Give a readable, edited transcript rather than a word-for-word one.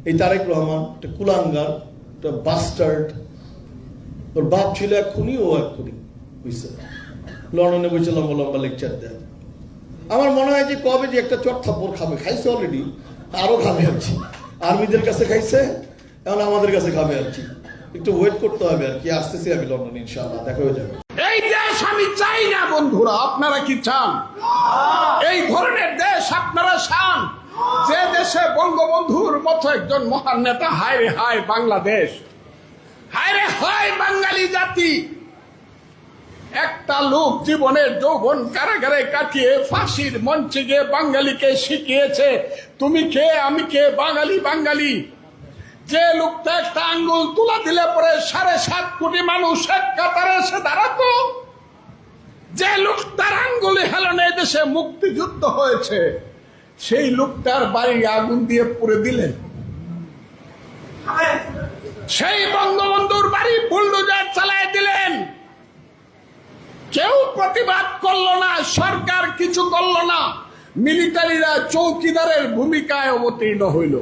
এই তারেক রহমান একটা কুলাঙ্গার, একটা বাস্টার্ড। ওর বাপ ছিল এক খুনি, ও এক খুনি বুঝছে। লন্ডনে বসে লম্বা লম্বা লেকচার দেয়। আমার মনে হয় যে কবে যে একটা চট থাপ্পড় খাবে, খাইছে অলরেডি, আরো খাবে আর কি। আর্মিদের কাছে খাইছে, এখন আমাদের কাছে খাবে আর কি। একটু ওয়েট করতে হবে আর কি। আসতেছি আমি লন্ডনে, ইনশাআল্লাহ দেখা হয়ে যাবে। এই দেশ আমি চাই না বন্ধুরা, আপনারা কি চান? এই ধরনের দেশ আপনারা চান? যে দেশে বঙ্গবন্ধুর মতো একজন মহান নেতা, হায় রে হায় বাংলাদেশ, হায় রে হায় বাঙালি জাতি। একটা লোক জীবনের যৌবন কারাগারে কাটিয়ে ফাঁসির মঞ্চে গিয়ে বাঙালিকে শিখিয়েছে তুমি কে আমি কে, বাঙালি বাঙালি। যে লোকটা একটা আঙ্গুল তুলা দিলে পরে 7.5 কোটি মানুষ এক কাতারে এসে দাঁড়াতো, যে লোকটার আঙ্গুলে হেলনে দেশে মুক্তিযুদ্ধ হয়েছে, সেই লোকটার বাড়ি আগুন দিয়ে পুড়ে দিলেন। সেই বঙ্গবন্ধুর বাড়ি বুলডোজার চালায় দিলেন। কেউ প্রতিবাদ করলো না, সরকার কিছু করলো না, মিলিটারিরা চৌকিদারের ভূমিকায় অবতীর্ণ হইল।